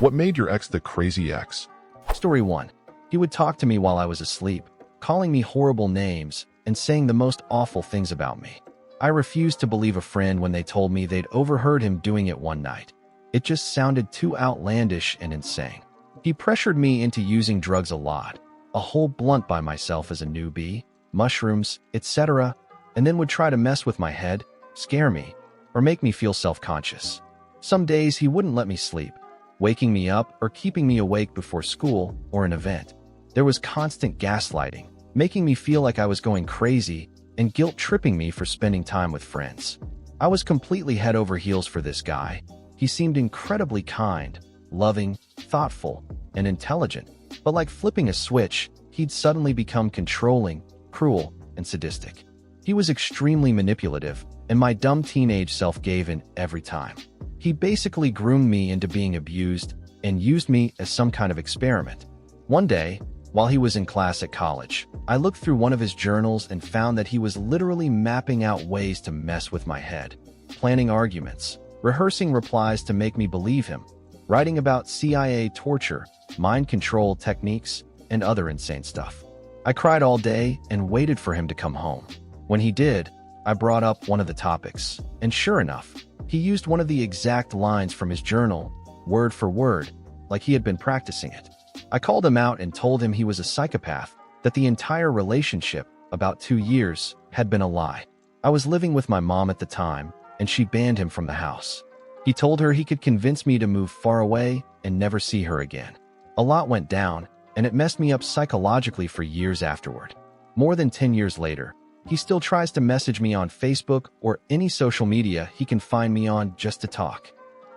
What made your ex the crazy ex? Story 1. He would talk to me while I was asleep, calling me horrible names and saying the most awful things about me. I refused to believe a friend when they told me they'd overheard him doing it one night. It just sounded too outlandish and insane. He pressured me into using drugs a lot, a whole blunt by myself as a newbie, mushrooms, etc., and then would try to mess with my head, scare me, or make me feel self-conscious. Some days he wouldn't let me sleep, waking me up or keeping me awake before school or an event. There was constant gaslighting, making me feel like I was going crazy and guilt-tripping me for spending time with friends. I was completely head over heels for this guy. He seemed incredibly kind, loving, thoughtful, and intelligent, but like flipping a switch, he'd suddenly become controlling, cruel, and sadistic. He was extremely manipulative, and my dumb teenage self gave in every time. He basically groomed me into being abused and used me as some kind of experiment. One day, while he was in class at college, I looked through one of his journals and found that he was literally mapping out ways to mess with my head, planning arguments, rehearsing replies to make me believe him, writing about CIA torture, mind control techniques, and other insane stuff. I cried all day and waited for him to come home. When he did, I brought up one of the topics, and sure enough, he used one of the exact lines from his journal, word for word, like he had been practicing it. I called him out and told him he was a psychopath, that the entire relationship, about 2 years, had been a lie. I was living with my mom at the time, and she banned him from the house. He told her he could convince me to move far away and never see her again. A lot went down, and it messed me up psychologically for years afterward. More than 10 years later, he still tries to message me on Facebook or any social media he can find me on just to talk.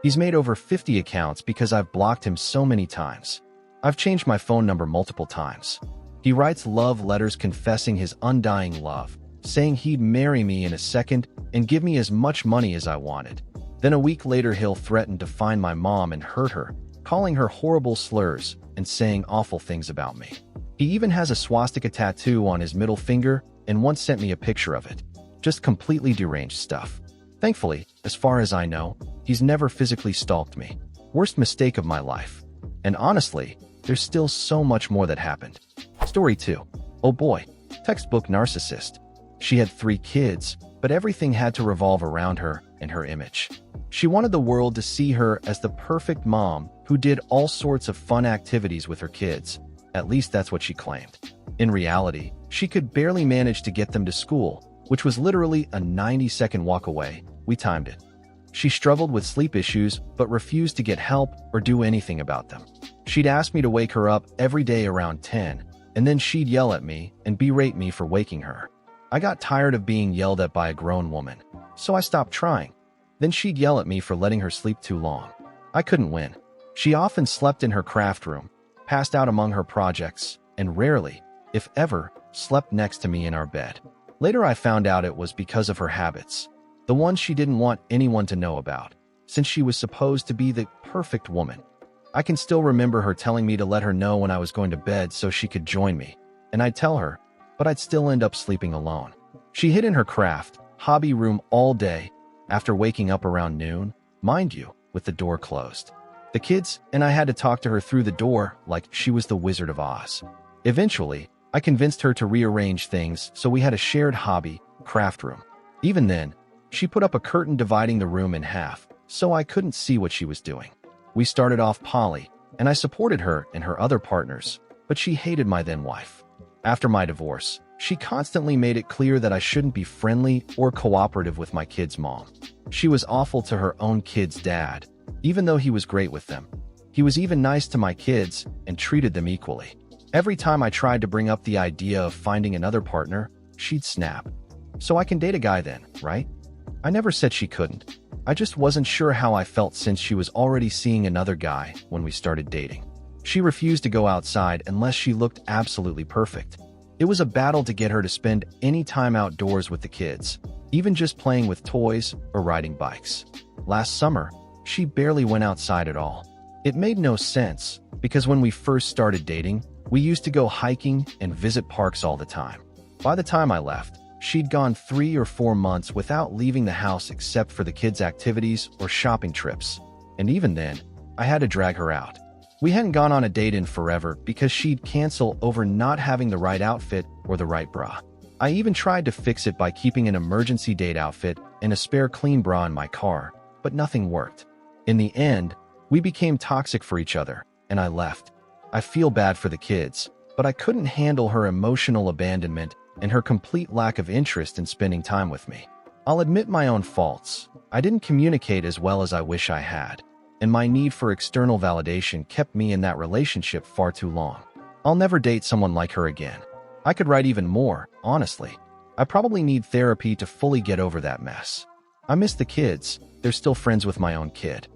He's made over 50 accounts because I've blocked him so many times. I've changed my phone number multiple times. He writes love letters confessing his undying love, saying he'd marry me in a second and give me as much money as I wanted. Then a week later he'll threaten to find my mom and hurt her, calling her horrible slurs and saying awful things about me. He even has a swastika tattoo on his middle finger and once sent me a picture of it. Just completely deranged stuff. Thankfully, as far as I know, he's never physically stalked me. Worst mistake of my life. And honestly, there's still so much more that happened. Story 2. Oh boy, textbook narcissist. She had 3 kids, but everything had to revolve around her and her image. She wanted the world to see her as the perfect mom who did all sorts of fun activities with her kids. At least that's what she claimed. In reality, she could barely manage to get them to school, which was literally a 90-second walk away. We timed it. She struggled with sleep issues, but refused to get help or do anything about them. She'd ask me to wake her up every day around 10, and then she'd yell at me and berate me for waking her. I got tired of being yelled at by a grown woman, so I stopped trying. Then she'd yell at me for letting her sleep too long. I couldn't win. She often slept in her craft room, passed out among her projects, and rarely, if ever, slept next to me in our bed. Later I found out it was because of her habits, the ones she didn't want anyone to know about, since she was supposed to be the perfect woman. I can still remember her telling me to let her know when I was going to bed so she could join me, and I'd tell her, but I'd still end up sleeping alone. She hid in her craft, hobby room all day, after waking up around noon, mind you, with the door closed. The kids and I had to talk to her through the door like she was the Wizard of Oz. Eventually, I convinced her to rearrange things so we had a shared hobby, craft room. Even then, she put up a curtain dividing the room in half, so I couldn't see what she was doing. We started off poly, and I supported her and her other partners, but she hated my then wife. After my divorce, she constantly made it clear that I shouldn't be friendly or cooperative with my kids' mom. She was awful to her own kids' dad, even though he was great with them. He was even nice to my kids and treated them equally. Every time I tried to bring up the idea of finding another partner, she'd snap. So I can date a guy then, right? I never said she couldn't. I just wasn't sure how I felt since she was already seeing another guy when we started dating. She refused to go outside unless she looked absolutely perfect. It was a battle to get her to spend any time outdoors with the kids, even just playing with toys or riding bikes. Last summer, she barely went outside at all. It made no sense, because when we first started dating, we used to go hiking and visit parks all the time. By the time I left, she'd gone 3 or 4 months without leaving the house except for the kids' activities or shopping trips. And even then, I had to drag her out. We hadn't gone on a date in forever because she'd cancel over not having the right outfit or the right bra. I even tried to fix it by keeping an emergency date outfit and a spare clean bra in my car, but nothing worked. In the end, we became toxic for each other, and I left. I feel bad for the kids, but I couldn't handle her emotional abandonment and her complete lack of interest in spending time with me. I'll admit my own faults. I didn't communicate as well as I wish I had, and my need for external validation kept me in that relationship far too long. I'll never date someone like her again. I could write even more, honestly. I probably need therapy to fully get over that mess. I miss the kids. They're still friends with my own kid.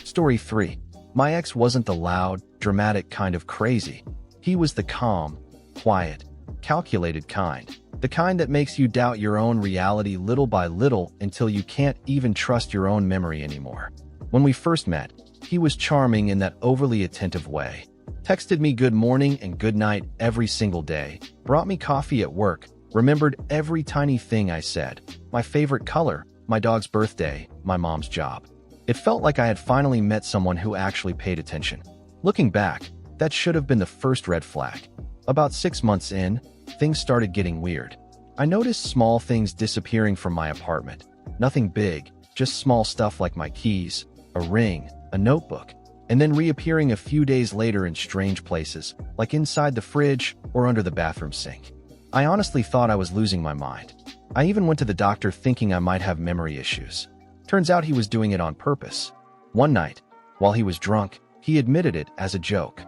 Story 3. My ex wasn't the loud, dramatic kind of crazy. He was the calm, quiet, calculated kind. The kind that makes you doubt your own reality little by little until you can't even trust your own memory anymore. When we first met, he was charming in that overly attentive way. Texted me good morning and good night every single day, brought me coffee at work, remembered every tiny thing I said, my favorite color, my dog's birthday, my mom's job. It felt like I had finally met someone who actually paid attention. Looking back, that should have been the first red flag. About 6 months in, things started getting weird. I noticed small things disappearing from my apartment. Nothing big, just small stuff like my keys, a ring, a notebook, and then reappearing a few days later in strange places, like inside the fridge or under the bathroom sink. I honestly thought I was losing my mind. I even went to the doctor thinking I might have memory issues. Turns out he was doing it on purpose. One night, while he was drunk, he admitted it as a joke.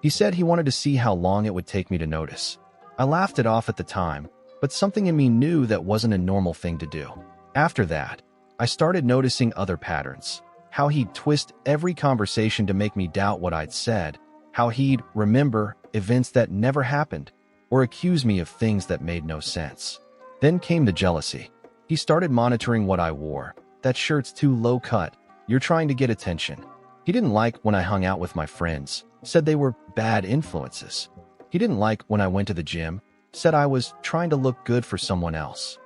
He said he wanted to see how long it would take me to notice. I laughed it off at the time, but something in me knew that wasn't a normal thing to do. After that, I started noticing other patterns. How he'd twist every conversation to make me doubt what I'd said, how he'd remember events that never happened, or accuse me of things that made no sense. Then came the jealousy. He started monitoring what I wore. That shirt's too low cut. You're trying to get attention. He didn't like when I hung out with my friends, said they were bad influences. He didn't like when I went to the gym, said I was trying to look good for someone else.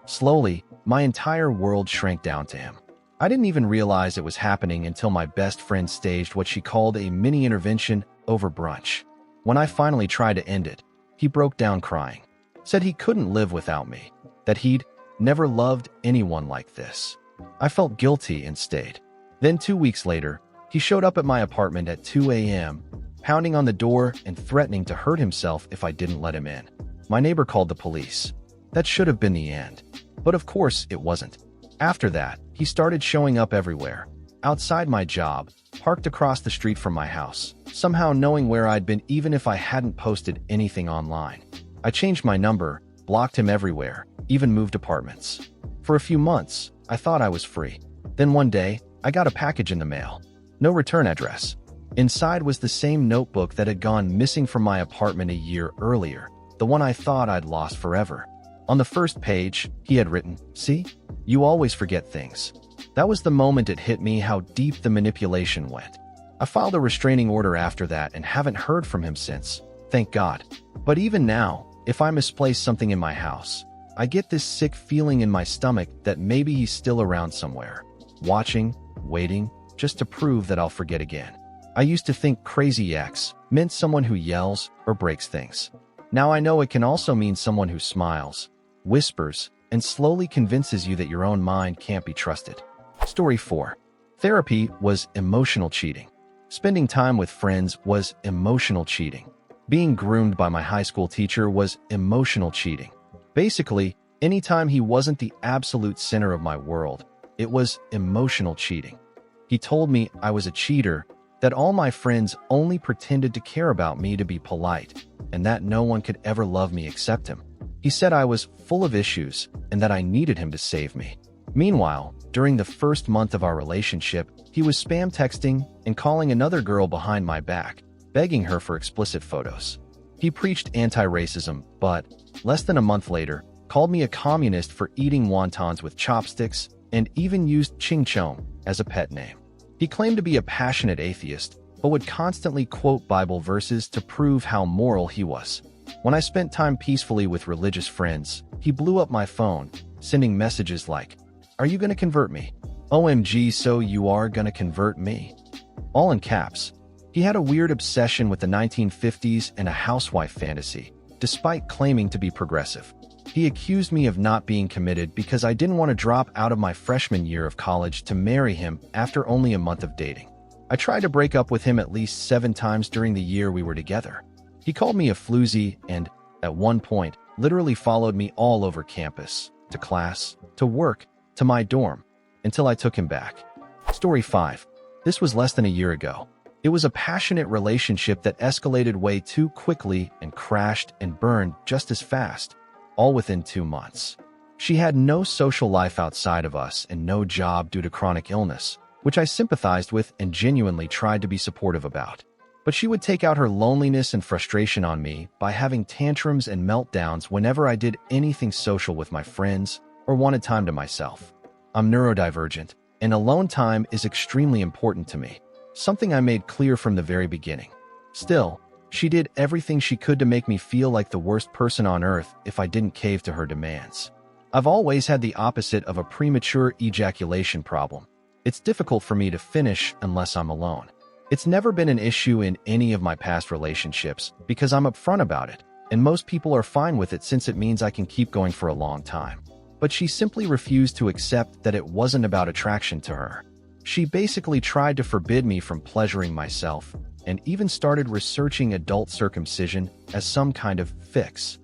Slowly, my entire world shrank down to him. I didn't even realize it was happening until my best friend staged what she called a mini intervention over brunch. When I finally tried to end it, he broke down crying, said he couldn't live without me, that he'd never loved anyone like this. I felt guilty and stayed. Then 2 weeks later, he showed up at my apartment at 2 a.m., pounding on the door and threatening to hurt himself if I didn't let him in. My neighbor called the police. That should have been the end. But of course, it wasn't. After that, he started showing up everywhere. Outside my job, parked across the street from my house, somehow knowing where I'd been even if I hadn't posted anything online. I changed my number, blocked him everywhere, even moved apartments. For a few months, I thought I was free. Then one day, I got a package in the mail. No return address. Inside was the same notebook that had gone missing from my apartment a year earlier, the one I thought I'd lost forever. On the first page, he had written, "See? You always forget things." That was the moment it hit me how deep the manipulation went. I filed a restraining order after that and haven't heard from him since, thank God. But even now, if I misplace something in my house, I get this sick feeling in my stomach that maybe he's still around somewhere, watching, waiting, just to prove that I'll forget again. I used to think crazy ex meant someone who yells or breaks things. Now I know it can also mean someone who smiles, whispers, and slowly convinces you that your own mind can't be trusted. Story 4. Therapy was emotional cheating. Spending time with friends was emotional cheating. Being groomed by my high school teacher was emotional cheating. Basically, anytime he wasn't the absolute center of my world, it was emotional cheating. He told me I was a cheater, that all my friends only pretended to care about me to be polite, and that no one could ever love me except him. He said I was full of issues and that I needed him to save me. Meanwhile, during the first month of our relationship, he was spam texting and calling another girl behind my back, begging her for explicit photos. He preached anti-racism, but, less than a month later, called me a communist for eating wontons with chopsticks and even used Ching Chong as a pet name. He claimed to be a passionate atheist, but would constantly quote Bible verses to prove how moral he was. When I spent time peacefully with religious friends, he blew up my phone, sending messages like, "Are you going to convert me? OMG, so you are going to convert me?" all in caps. He had a weird obsession with the 1950s and a housewife fantasy, despite claiming to be progressive. He accused me of not being committed because I didn't want to drop out of my freshman year of college to marry him after only a month of dating. I tried to break up with him at least 7 times during the year we were together. He called me a floozy and, at one point, literally followed me all over campus, to class, to work, to my dorm, until I took him back. Story 5. This was less than a year ago. It was a passionate relationship that escalated way too quickly and crashed and burned just as fast, all within 2 months. She had no social life outside of us and no job due to chronic illness, which I sympathized with and genuinely tried to be supportive about. But she would take out her loneliness and frustration on me by having tantrums and meltdowns whenever I did anything social with my friends or wanted time to myself. I'm neurodivergent, and alone time is extremely important to me, something I made clear from the very beginning. Still, she did everything she could to make me feel like the worst person on earth if I didn't cave to her demands. I've always had the opposite of a premature ejaculation problem. It's difficult for me to finish unless I'm alone. It's never been an issue in any of my past relationships because I'm upfront about it, and most people are fine with it since it means I can keep going for a long time. But she simply refused to accept that it wasn't about attraction to her. She basically tried to forbid me from pleasuring myself, and even started researching adult circumcision as some kind of fix.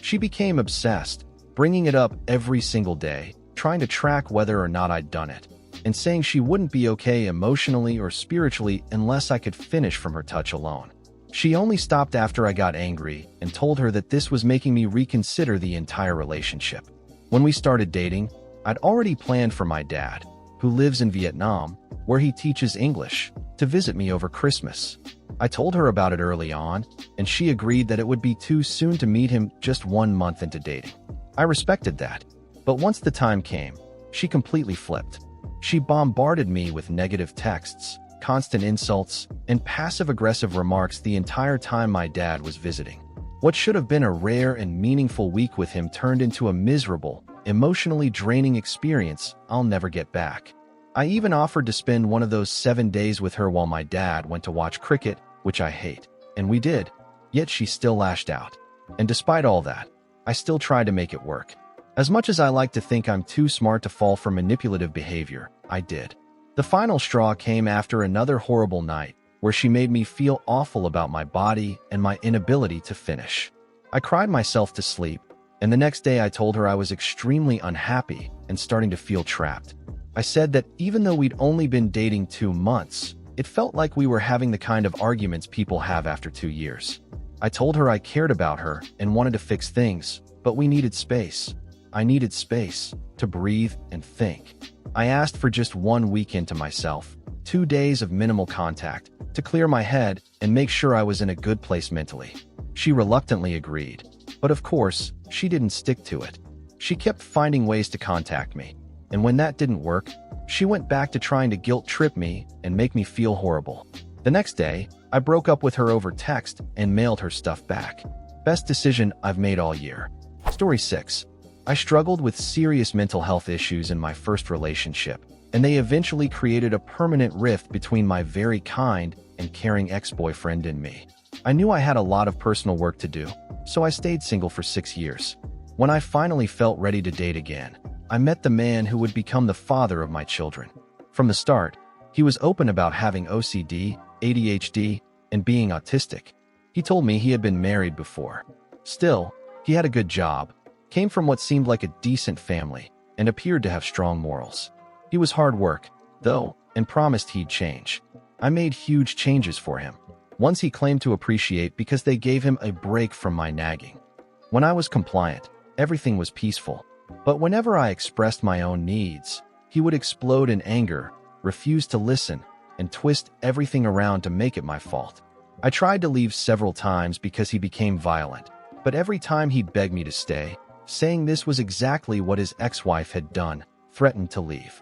She became obsessed, bringing it up every single day, trying to track whether or not I'd done it, and saying she wouldn't be okay emotionally or spiritually unless I could finish from her touch alone. She only stopped after I got angry and told her that this was making me reconsider the entire relationship. When we started dating, I'd already planned for my dad, who lives in Vietnam, where he teaches English, to visit me over Christmas. I told her about it early on, and she agreed that it would be too soon to meet him just 1 month into dating. I respected that, but once the time came, she completely flipped. She bombarded me with negative texts, constant insults, and passive-aggressive remarks the entire time my dad was visiting. What should have been a rare and meaningful week with him turned into a miserable, emotionally draining experience I'll never get back. I even offered to spend one of those 7 days with her while my dad went to watch cricket, which I hate, and we did, yet she still lashed out. And despite all that, I still tried to make it work. As much as I like to think I'm too smart to fall for manipulative behavior, I did. The final straw came after another horrible night, where she made me feel awful about my body and my inability to finish. I cried myself to sleep, and the next day I told her I was extremely unhappy and starting to feel trapped. I said that even though we'd only been dating 2 months, it felt like we were having the kind of arguments people have after 2 years. I told her I cared about her and wanted to fix things, but we needed space. I needed space to breathe and think. I asked for just 1 weekend to myself, 2 days of minimal contact, to clear my head and make sure I was in a good place mentally. She reluctantly agreed, but of course, she didn't stick to it. She kept finding ways to contact me, and when that didn't work, she went back to trying to guilt-trip me and make me feel horrible. The next day, I broke up with her over text and mailed her stuff back. Best decision I've made all year. Story 6. I struggled with serious mental health issues in my first relationship, and they eventually created a permanent rift between my very kind and caring ex-boyfriend and me. I knew I had a lot of personal work to do, so I stayed single for 6 years. When I finally felt ready to date again, I met the man who would become the father of my children. From the start, he was open about having OCD, ADHD, and being autistic. He told me he had been married before. Still, he had a good job, came from what seemed like a decent family, and appeared to have strong morals. He was hard work, though, and promised he'd change. I made huge changes for him. Ones he claimed to appreciate because they gave him a break from my nagging. When I was compliant, everything was peaceful. But whenever I expressed my own needs, he would explode in anger, refuse to listen, and twist everything around to make it my fault. I tried to leave several times because he became violent, but every time he begged me to stay, saying this was exactly what his ex-wife had done, threatened to leave.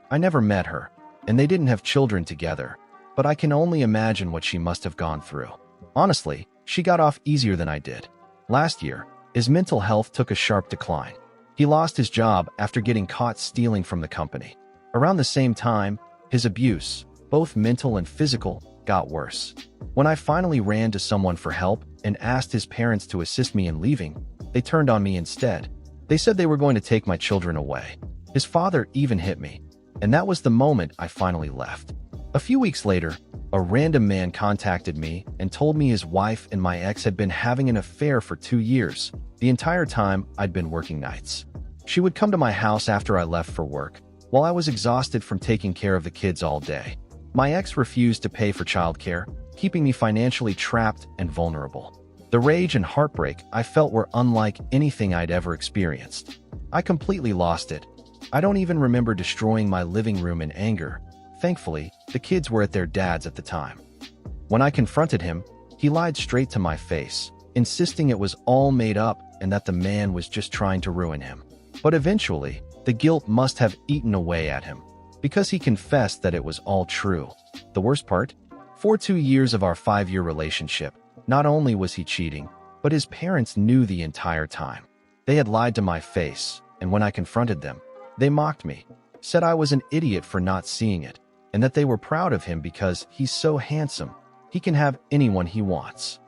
I never met her, and they didn't have children together, but I can only imagine what she must have gone through. Honestly, she got off easier than I did. Last year, his mental health took a sharp decline. He lost his job after getting caught stealing from the company. Around the same time, his abuse, both mental and physical, got worse. When I finally ran to someone for help and asked his parents to assist me in leaving, they turned on me instead. They said they were going to take my children away. His father even hit me, and that was the moment I finally left. A few weeks later, a random man contacted me and told me his wife and my ex had been having an affair for 2 years, the entire time I'd been working nights. She would come to my house after I left for work, while I was exhausted from taking care of the kids all day. My ex refused to pay for childcare, keeping me financially trapped and vulnerable. The rage and heartbreak I felt were unlike anything I'd ever experienced. I completely lost it. I don't even remember destroying my living room in anger. Thankfully, the kids were at their dad's at the time. When I confronted him, he lied straight to my face, insisting it was all made up and that the man was just trying to ruin him. But eventually, the guilt must have eaten away at him, because he confessed that it was all true. The worst part? For 2 years of our 5-year relationship, not only was he cheating, but his parents knew the entire time. They had lied to my face, and when I confronted them, they mocked me, said I was an idiot for not seeing it, and that they were proud of him because he's so handsome, he can have anyone he wants.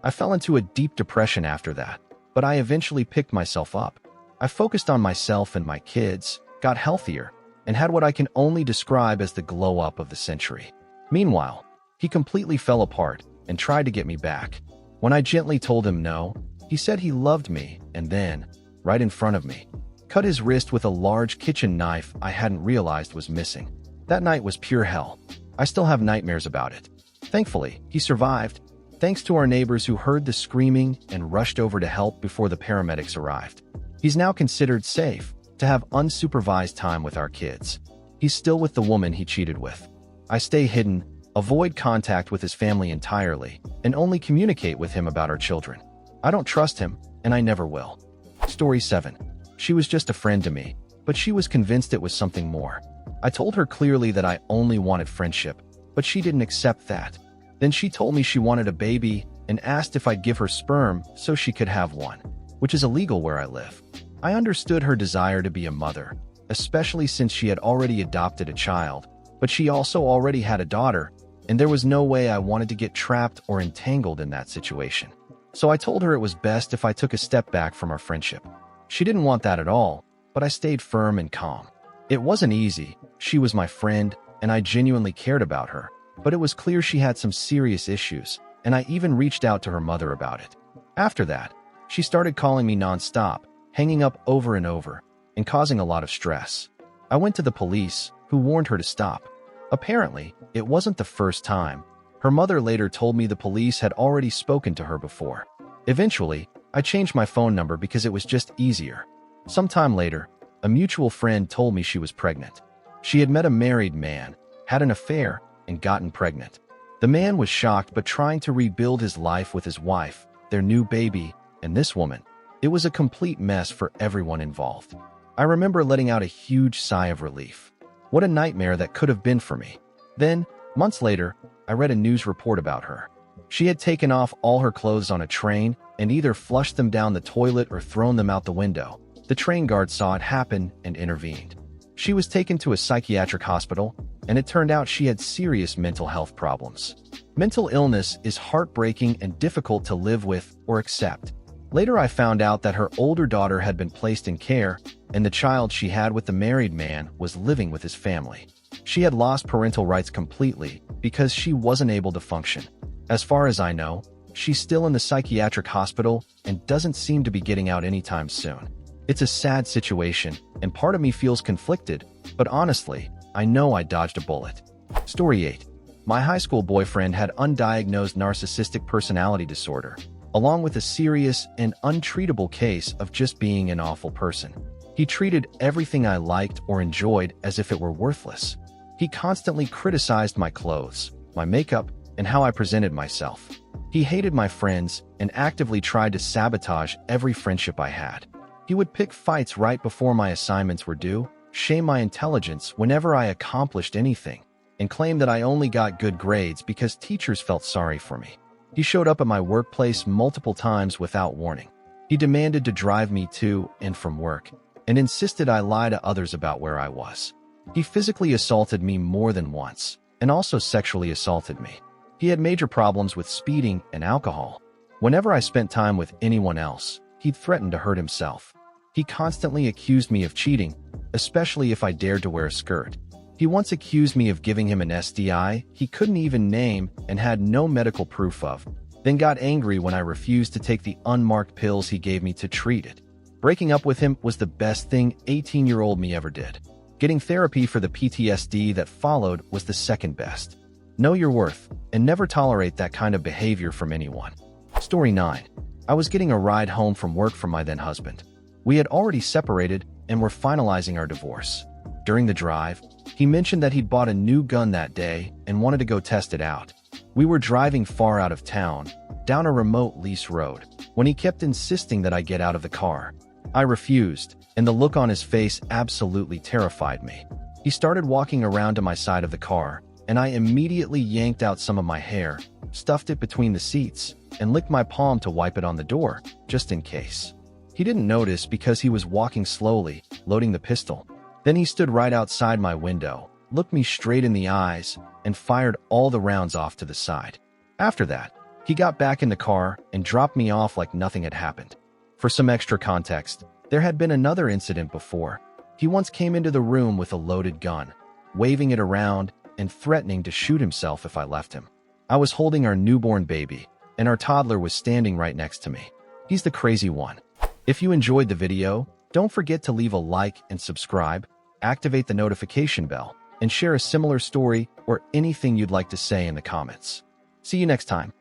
I fell into a deep depression after that, but I eventually picked myself up. I focused on myself and my kids, got healthier, and had what I can only describe as the glow-up of the century. Meanwhile, he completely fell apart and tried to get me back. When I gently told him no, he said he loved me and then, right in front of me, cut his wrist with a large kitchen knife I hadn't realized was missing. That night was pure hell. I still have nightmares about it. Thankfully, he survived, thanks to our neighbors who heard the screaming and rushed over to help before the paramedics arrived. He's now considered safe to have unsupervised time with our kids. He's still with the woman he cheated with. I stay hidden, avoid contact with his family entirely, and only communicate with him about our children. I don't trust him, and I never will. Story 7. She was just a friend to me, but she was convinced it was something more. I told her clearly that I only wanted friendship, but she didn't accept that. Then she told me she wanted a baby and asked if I'd give her sperm so she could have one, which is illegal where I live. I understood her desire to be a mother, especially since she had already adopted a child, but she also already had a daughter, and there was no way I wanted to get trapped or entangled in that situation. So I told her it was best if I took a step back from our friendship. She didn't want that at all, but I stayed firm and calm. It wasn't easy. She was my friend, and I genuinely cared about her, but it was clear she had some serious issues, and I even reached out to her mother about it. After that, she started calling me nonstop, hanging up over and over, and causing a lot of stress. I went to the police, who warned her to stop. Apparently, it wasn't the first time. Her mother later told me the police had already spoken to her before. Eventually, I changed my phone number because it was just easier. Sometime later, a mutual friend told me she was pregnant. She had met a married man, had an affair, and gotten pregnant. The man was shocked but trying to rebuild his life with his wife, their new baby, and this woman. It was a complete mess for everyone involved. I remember letting out a huge sigh of relief. What a nightmare that could have been for me. Then, months later, I read a news report about her. She had taken off all her clothes on a train and either flushed them down the toilet or thrown them out the window. The train guard saw it happen and intervened. She was taken to a psychiatric hospital, and it turned out she had serious mental health problems. Mental illness is heartbreaking and difficult to live with or accept. Later, I found out that her older daughter had been placed in care, and the child she had with the married man was living with his family. She had lost parental rights completely because she wasn't able to function. As far as I know, she's still in the psychiatric hospital and doesn't seem to be getting out anytime soon. It's a sad situation, and part of me feels conflicted, but honestly, I know I dodged a bullet. Story 8. My high school boyfriend had undiagnosed narcissistic personality disorder, along with a serious and untreatable case of just being an awful person. He treated everything I liked or enjoyed as if it were worthless. He constantly criticized my clothes, my makeup, and how I presented myself. He hated my friends and actively tried to sabotage every friendship I had. He would pick fights right before my assignments were due, shame my intelligence whenever I accomplished anything, and claim that I only got good grades because teachers felt sorry for me. He showed up at my workplace multiple times without warning. He demanded to drive me to and from work, and insisted I lie to others about where I was. He physically assaulted me more than once, and also sexually assaulted me. He had major problems with speeding and alcohol. Whenever I spent time with anyone else, he'd threaten to hurt himself. He constantly accused me of cheating, especially if I dared to wear a skirt. He once accused me of giving him an STI he couldn't even name and had no medical proof of, then got angry when I refused to take the unmarked pills he gave me to treat it. Breaking up with him was the best thing 18-year-old me ever did. Getting therapy for the PTSD that followed was the second best. Know your worth and never tolerate that kind of behavior from anyone. Story 9. I was getting a ride home from work from my then-husband. We had already separated and were finalizing our divorce. During the drive, he mentioned that he'd bought a new gun that day and wanted to go test it out. We were driving far out of town, down a remote lease road, when he kept insisting that I get out of the car. I refused, and the look on his face absolutely terrified me. He started walking around to my side of the car, and I immediately yanked out some of my hair, stuffed it between the seats, and licked my palm to wipe it on the door, just in case. He didn't notice because he was walking slowly, loading the pistol. Then he stood right outside my window, looked me straight in the eyes, and fired all the rounds off to the side. After that, he got back in the car and dropped me off like nothing had happened. For some extra context, there had been another incident before. He once came into the room with a loaded gun, waving it around and threatening to shoot himself if I left him. I was holding our newborn baby, and our toddler was standing right next to me. He's the crazy one. If you enjoyed the video, don't forget to leave a like and subscribe, activate the notification bell, and share a similar story or anything you'd like to say in the comments. See you next time.